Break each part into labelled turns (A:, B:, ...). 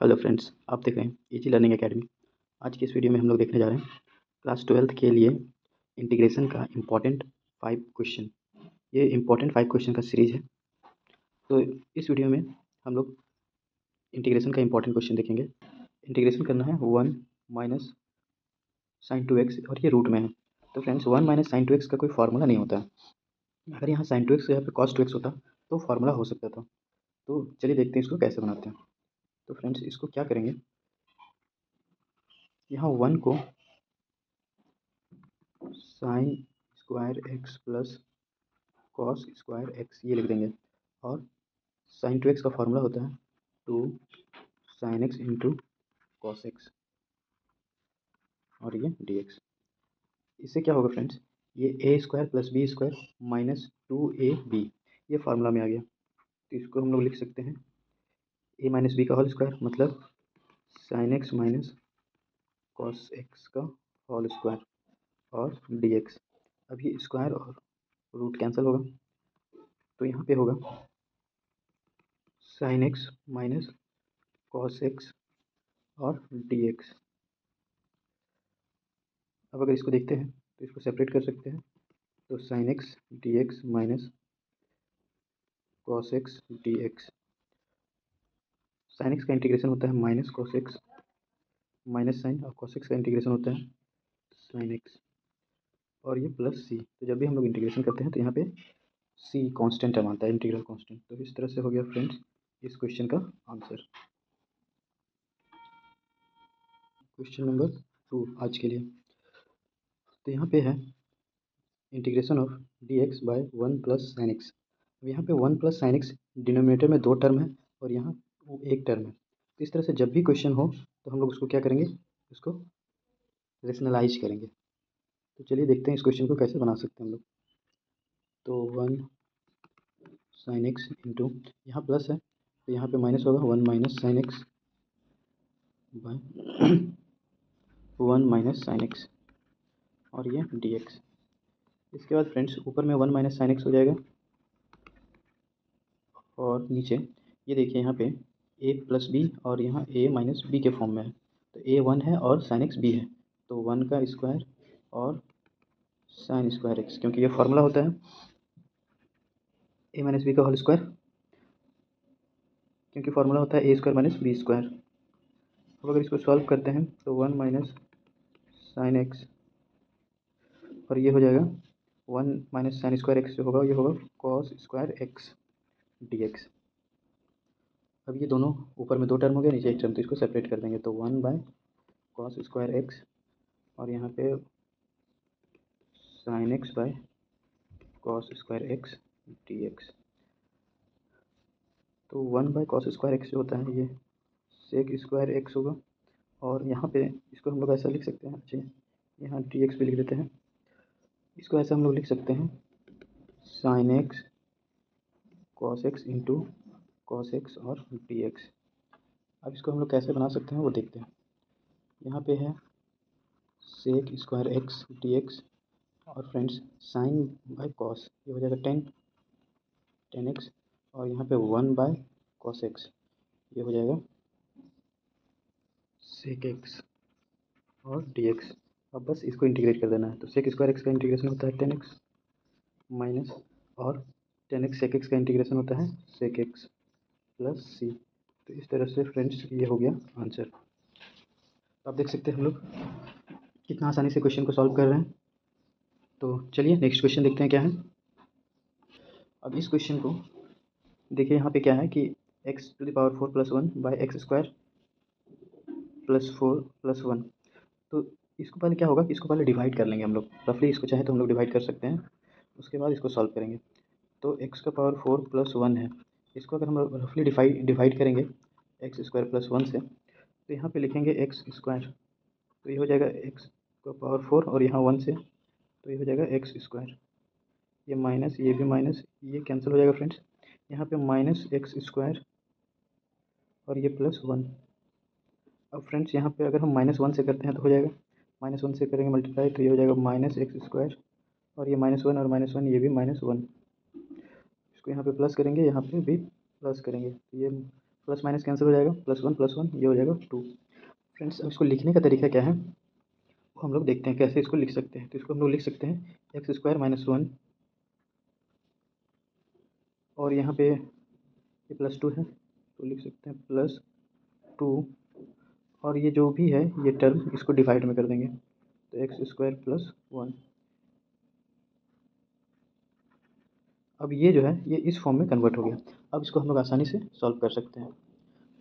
A: Hello friends, आप देख रहे हैं इजी लर्निंग एकेडमी। आज की इस वीडियो में हम लोग देखने जा रहे हैं क्लास 12th के लिए इंटीग्रेशन का इम्पॉर्टेंट 5 क्वेश्चन। ये इम्पॉर्टेंट 5 क्वेश्चन का सीरीज है। तो इस वीडियो में हम लोग इंटीग्रेशन का इम्पॉर्टेंट क्वेश्चन देखेंगे। इंटीग्रेशन करना है 1 - sin 2x और ये रूट में है। तो फ्रेंड्स 1 - sin 2x का कोई फार्मूला नहीं होता है। अगर यहाँ sin 2x यहाँ पे cos 2x होता तो फार्मूला हो सकता था। तो चलिए देखते हैं इसको कैसे बनाते हैं। तो फ्रेंड्स इसको क्या करेंगे, यहाँ 1 को sign square x plus cos square x ये लिख देंगे। और sin 2x का फार्मूला होता है 2 sin x into cos x और ये dx। इससे क्या होगा फ्रेंड्स, ये a square plus b square minus 2ab ये फार्मूला में आ गया। तो इसको हम लोग लिख सकते हैं a माइनस बी का होल स्क्वायर मतलब sin x minus cos x का होल स्क्वायर और dx। अब ये स्क्वायर और रूट कैंसिल होगा तो यहाँ पे होगा sin x minus cos x और dx। अब अगर इसको देखते हैं तो इसको सेपरेट कर सकते हैं। तो sin x dx minus cos x dx। sin x का इंटीग्रेशन होता है minus cos x minus sine, और कॉस एक्स का इंटीग्रेशन होता है sin x और ये प्लस c। तो जब भी हम लोग इंटीग्रेशन करते हैं तो यहाँ पे c कांस्टेंट मानता है, इंटीग्रल कांस्टेंट। तो इस तरह से हो गया फ्रेंड्स इस क्वेश्चन का आंसर। क्वेश्चन नंबर 2 आज के लिए। तो यहाँ पे है integration of dx by 1 + sin x। अब यहाँ पे 1 + sin x डिनोमिनेटर में 2 टर्म है और यहाँ वो 1 टर्म है। तो इस तरह से जब भी क्वेश्चन हो तो हम लोग उसको क्या करेंगे, उसको रेशनलाइज करेंगे। तो चलिए देखते हैं इस क्वेश्चन को कैसे बना सकते हैं हम लोग। तो 1 sin x इंटू यहाँ प्लस है तो यहाँ पे माइनस होगा 1 - sin x bye 1 - sin x और ये dx। इसके बाद फ्रेंड्स ऊपर में 1 - sin x हो जाएगा और नीचे ये देखिए यहाँ पे a प्लस बी और यहाँ a माइनस बी के फॉर्म में है। तो a 1 है और sin x b है तो 1 का स्क्वायर और sin स्क्वायर x, क्योंकि ये फार्मूला होता है a माइनस बी का होल स्क्वायर, क्योंकि फार्मूला होता है a square minus B square. अब अगर इसको सॉल्व करते हैं तो 1 - sin x और ये हो जाएगा 1 - sin स्क्वायर x जो होगा ये होगा cos स्क्वायर x dx। अब ये दोनों ऊपर में 2 टर्म हो गया, नीचे 1 टर्म, तो इसको सेपरेट कर देंगे। तो 1/cos स्क्वायर x और यहाँ पे sin x by cos square x dx। तो 1/cos स्क्वायर x जो होता है ये sec स्क्वायर x होगा और यहाँ पे इसको हम लोग ऐसा लिख सकते हैं। अच्छा यहाँ dx भी लिख देते हैं। इसको ऐसा हम लोग लिख सकते हैं sin x cos x into cos x और dx। अब इसको हम लोग कैसे बना सकते हैं वो देखते हैं। यहाँ पे है sec स्क्वायर x dx और फ्रेंड्स साइन बाय कॉस ये हो जाएगा 10 x और यहाँ पे 1/cos x ये हो जाएगा sec x और dx। अब बस इसको इंटीग्रेट कर देना है। तो sec स्क्वायर x का इंटीग्रेशन होता है 10 x माइनस और 10 x sec x का इंटीग्रेशन होता है sec x प्लस c। तो इस तरह से फ्रेंड्स ये हो गया आंसर। तो आप देख सकते हैं हम लोग कितना आसानी से क्वेश्चन को सॉल्व कर रहे हैं। तो चलिए नेक्स्ट क्वेश्चन देखते हैं क्या है। अब इस क्वेश्चन को देखिए, यहाँ पे क्या है कि x⁴ + 1 by x square plus 4 + 1। तो इसको पहले क्या होगा कि इसको पहले डिवाइड कर लेंगे हम लोग रफली। इसको चाहे तो हम लोग डिवाइड कर सकते हैं, उसके बाद इसको सॉल्व करेंगे। तो x⁴ + 1 है, इसको अगर हम लोग रफली डिवाइड करेंगे x² + 1 से तो यहाँ पे लिखेंगे एक्स स्क्वायर। तो ये हो जाएगा x⁴ और यहाँ 1 से तो ये हो जाएगा x²। ये माइनस ये भी माइनस ये कैंसिल हो जाएगा फ्रेंड्स। यहाँ पे -x² और ये +1। अब फ्रेंड्स यहाँ पे अगर हम -1 से करते हैं तो हो जाएगा -1 से करेंगे मल्टीप्लाई तो ये हो जाएगा -x² और ये -1 और -1 ये भी -1। इसको यहाँ पे प्लस करेंगे, यहाँ पे भी प्लस करेंगे तो ये प्लस माइनस कैंसिल हो जाएगा, प्लस वन ये हो जाएगा 2। फ्रेंड्स अब इसको लिखने का तरीका क्या है वो हम लोग देखते हैं कैसे इसको लिख सकते हैं। तो इसको हम लोग लिख सकते हैं एक्स स्क्वायर माइनस वन, और यहाँ पे ये प्लस 2 है तो लिख सकते हैं प्लस 2, और ये जो भी है ये टर्म इसको डिवाइड में कर देंगे तो एक्स स्क्वायर प्लस वन। अब ये जो है ये इस फॉर्म में कन्वर्ट हो गया। अब इसको हम लोग आसानी से सॉल्व कर सकते हैं।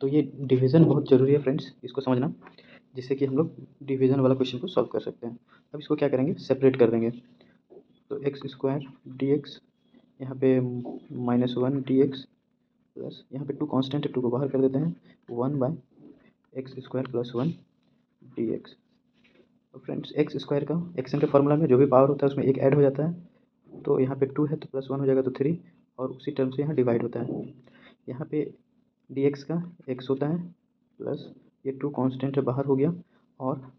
A: तो ये डिवीज़न बहुत ज़रूरी है फ्रेंड्स, इसको समझना, जिससे कि हम लोग डिवीज़न वाला क्वेश्चन को सॉल्व कर सकते हैं। अब इसको क्या करेंगे, सेपरेट कर देंगे। तो एक्स स्क्वायर डी एक्स, यहाँ पे minus one D x plus, यहाँ पे टू कॉन्स्टेंट है, टू को बाहर कर देते हैं, one by x square plus one D x. तो फ्रेंड्स एक्स स्क्वायर का एक्सन के फॉर्मूला में जो भी पावर होता है उसमें एक ऐड हो जाता है, तो यहाँ पे टू है तो प्लस वन हो जाएगा तो थ्री, और उसी टर्म से यहाँ डिवाइड होता है। यहाँ पे डी एक्स का एक्स होता है प्लस ये टू कांस्टेंट है बाहर हो गया, और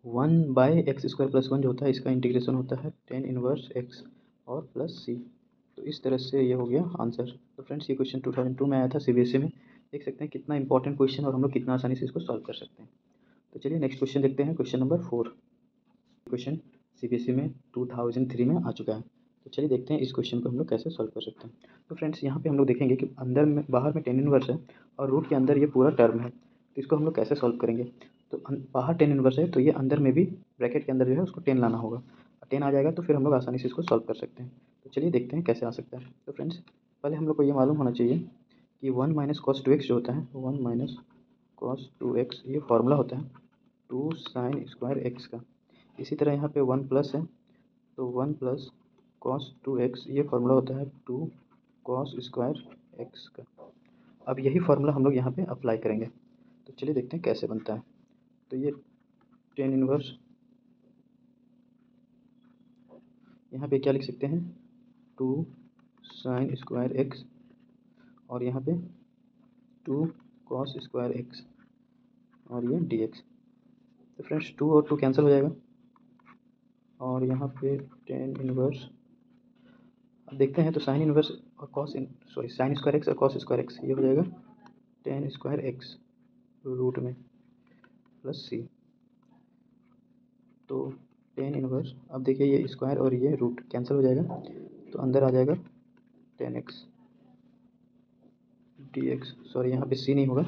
A: one by x square plus one जो होता है इसका इंटीग्रेशन होता है टेन इनवर्स एक्स और प्लस सी। तो इस तरह से ये हो गया आंसर। तो फ्रेंड्स ये क्वेश्चन 2002 में आया था सीबीएसई में। देख सकते हैं कितना इंपॉर्टेंट क्वेश्चन और हम लोग कितना आसानी से इसको सॉल्व कर सकते हैं। तो चलिए नेक्स्ट क्वेश्चन देखते हैं, क्वेश्चन नंबर 4। क्वेश्चन सीबीएसई में 2003 में आ चुका है। तो चलिए देखते हैं इस क्वेश्चन को हम लोग कैसे सॉल्व कर सकते हैं। तो फ्रेंड्स यहाँ पे हम लोग देखेंगे कि अंदर में बाहर में टेन इनवर्स है और रूट के अंदर ये पूरा टर्म है, तो इसको हम लोग कैसे सॉल्व करेंगे। तो बाहर टेन इनवर्स है तो ये अंदर में भी ब्रैकेट के अंदर जो है उसको टेन लाना होगा, टेन आ जाएगा तो फिर हम लोग आसानी से इसको सॉल्व कर सकते हैं। तो चलिए देखते हैं कैसे आ सकता है। तो फ्रेंड्स पहले हम लोग को ये मालूम होना चाहिए कि one minus cos two x जो होता है, one minus cos two x ये फार्मूला होता है टू साइन स्क्वायर एक्स का। इसी तरह यहाँ पे वन प्लस है तो one plus cos two x ये फार्मूला होता है टू कॉस स्क्वायर एक्स का। अब यही फार्मूला हम लोग यहाँ पे अप्लाई करेंगे। तो चलिए देखते हैं कैसे बनता है। तो ये टेन इनवर्स, यहाँ पे क्या लिख सकते हैं, टू साइन स्क्वायर एक्स, और यहाँ पे टू कॉस स्क्वायर एक्स, और ये डी एक्स। तो फ्रेंड्स टू और टू कैंसिल हो जाएगा, और यहाँ पे टेन इनवर्स, अब देखते हैं तो साइन इनवर्स और कॉस इन सॉरी साइन स्क्वायर एक्स और कॉस स्क्वायर एक्स ये हो जाएगा टेन स्क्वायर एक्स रूट में प्लस सी। तो टेन इनवर्स, अब देखिए ये स्क्वायर और ये रूट कैंसिल हो जाएगा तो अंदर आ जाएगा ten x d x, sorry यहाँ पे सी नहीं होगा,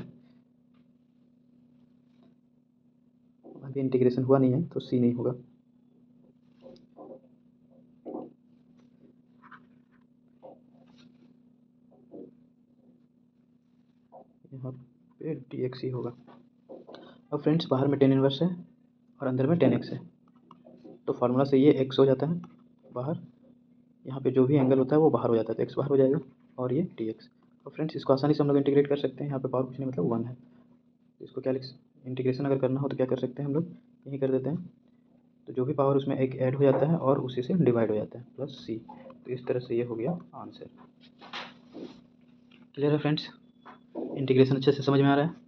A: अभी इंटीग्रेशन हुआ नहीं है तो सी नहीं होगा। यहाँ पे डी एक्स ही होगा। अब फ्रेंड्स बाहर में टेन इनवर्स है और अंदर में टेन एक्स है, तो फार्मूला से ये एक्स हो जाता है बाहर, यहाँ पे जो भी एंगल होता है वो बाहर हो जाता है तो एक्स बाहर हो जाएगा, और ये डी एक्स। तो फ्रेंड्स इसको आसानी से हम लोग इंटीग्रेट कर सकते हैं, यहाँ पे पावर कुछ नहीं मतलब वन है, तो इसको क्या लिख, इंटीग्रेशन अगर करना हो तो क्या कर सकते हैं हम लोग, यही कर देते हैं, तो जो भी पावर उसमें एक ऐड हो जाता है और उसी से डिवाइड हो जाता है प्लस सी। तो इस तरह से ये हो गया आंसर। क्लियर है फ्रेंड्स, इंटीग्रेशन अच्छे से समझ में आ रहा है।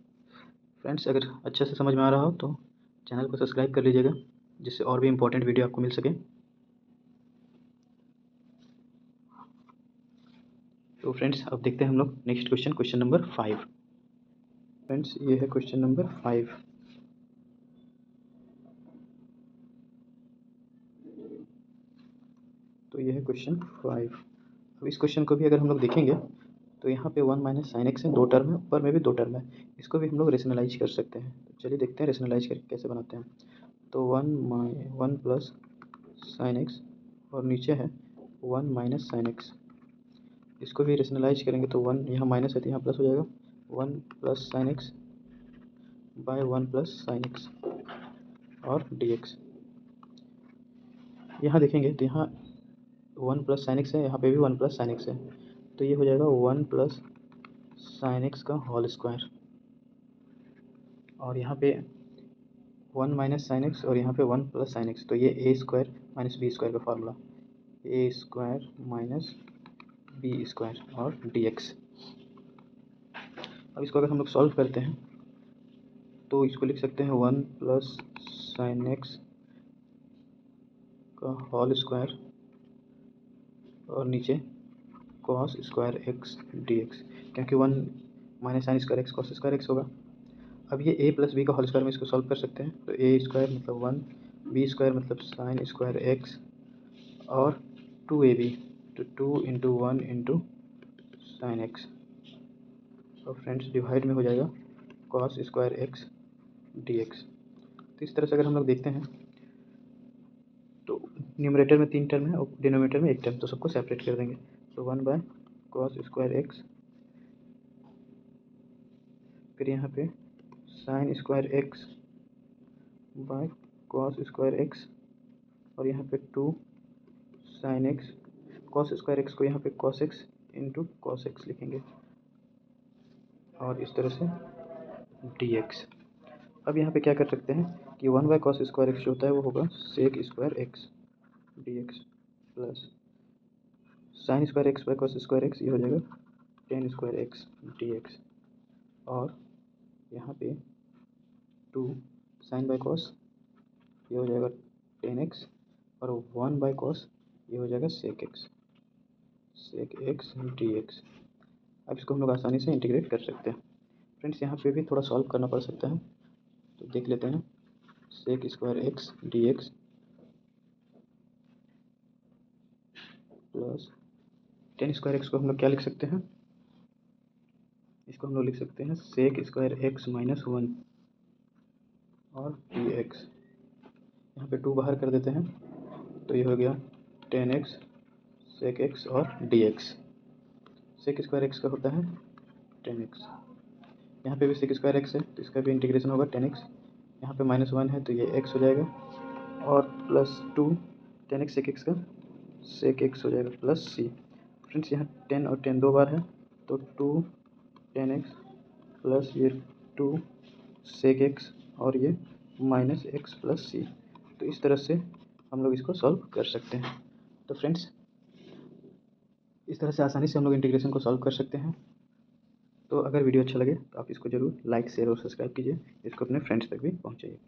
A: फ्रेंड्स अगर अच्छे से समझ में आ रहा हो तो चैनल को सब्सक्राइब कर लीजिएगा, जिससे और भी इम्पोर्टेंट वीडियो आपको मिल सके। तो फ्रेंड्स अब देखते हैं हम लोग next question, question number 5। Friends ये है क्वेश्चन नंबर 5। तो ये है क्वेश्चन 5। अब इस क्वेश्चन को भी अगर हम लोग देखेंगे तो यहाँ पे वन माइनस साइन एक्स है, दो टर्म है, ऊपर में भी दो टर्म है, इसको भी हम लोग रेशनलाइज कर सकते हैं। तो चलिए देखते हैं रेशनलाइज करके कैसे बनाते हैं। तो वन प्लस साइन एक्स, और नीचे है वन माइनस साइन एक्स, इसको भी रेशनलाइज करेंगे तो वन यहाँ माइनस है तो यहाँ प्लस हो जाएगा, one plus sine x by one plus sine x और डी एक्स। यहाँ देखेंगे तो यहाँ वन प्लस साइन एक्स है, यहाँ पे भी वन प्लस साइन एक्स है, तो ये हो जाएगा वन प्लस साइन एक्स का होल स्क्वायर, और यहाँ पे वन माइनस साइन एक्स और यहाँ पे वन प्लस साइन एक्स, तो ये a square minus B square का फार्मूला, ए स्क्वायर माइनस बी स्क्वायर और डी एक्स। अब इसको अगर हम लोग सॉल्व करते हैं तो इसको लिख सकते हैं वन प्लस साइन एक्स का होल स्क्वायर और नीचे cos square x d x, क्योंकि one minus sine square x cos square x होगा। अब ये ए प्लस बी का होल स्क्वायर में इसको सॉल्व कर सकते हैं, तो ए स्क्वायर मतलब 1, बी स्क्वायर मतलब साइन स्क्वायर एक्स और 2ab, तो 2 इंटू 1 इंटू साइन एक्स, और फ्रेंड्स डिवाइड में हो जाएगा cos square x d x. तो इस तरह से अगर हम लोग देखते हैं तो न्यूमरेटर में 3 टर्म है और डिनोमिनेटर में 1 टर्म, तो सबको सेपरेट कर देंगे। तो 1 बाय कॉस स्क्वायर एक्स, फिर यहाँ पे sign square x by cos square x, और यहाँ पे 2 sine x, cos square x को यहाँ पे cos x into cos x लिखेंगे, और इस तरह से डी एक्स। अब यहाँ पे क्या कर सकते हैं कि 1 बाय कॉस स्क्वायर एक्स जो होता है वो होगा sec square x d x, plus sine square x by cos square x, ये हो जाएगा tan square x d x, और यहाँ पे 2 साइन बाय कॉस, ये हो जाएगा टेन एक्स, और 1 बाय कॉस ये हो जाएगा सेक एक्स डी एक्स। अब इसको हम लोग आसानी से इंटीग्रेट कर सकते हैं। फ्रेंड्स यहाँ पे भी थोड़ा सॉल्व करना पड़ सकता है, तो देख लेते हैं। Sec square x d x plus tan square x को हम लोग क्या लिख सकते हैं, इसको हम लोग लिख सकते हैं सेक स्क्वायर एक्स माइनस 1 और डी एक्स। यहाँ पे 2 बाहर कर देते हैं, तो ये हो गया टेन एक्स सेक एक्स और d x. Sec square x का होता है टेन एक्स, यहाँ पे भी सेक स्क्वायर एक्स है तो इसका भी इंटीग्रेशन होगा टेन एक्स, यहाँ पे माइनस 1 है तो ये एक्स हो जाएगा, और plus 2 tan x sec x का सेक एक्स हो जाएगा प्लस सी। फ्रेंड्स यहाँ 10 और 10 2 बार है, तो 2 टेन एक्स प्लस ये 2 सेक एक्स और ये माइनस एक्स प्लस सी। तो इस तरह से हम लोग इसको सॉल्व कर सकते हैं। तो फ्रेंड्स इस तरह से आसानी से हम लोग इंटीग्रेशन को सॉल्व कर सकते हैं। तो अगर वीडियो अच्छा लगे तो आप इसको ज़रूर लाइक शेयर और सब्सक्राइब कीजिए, इसको अपने फ्रेंड्स तक भी पहुँचाइए।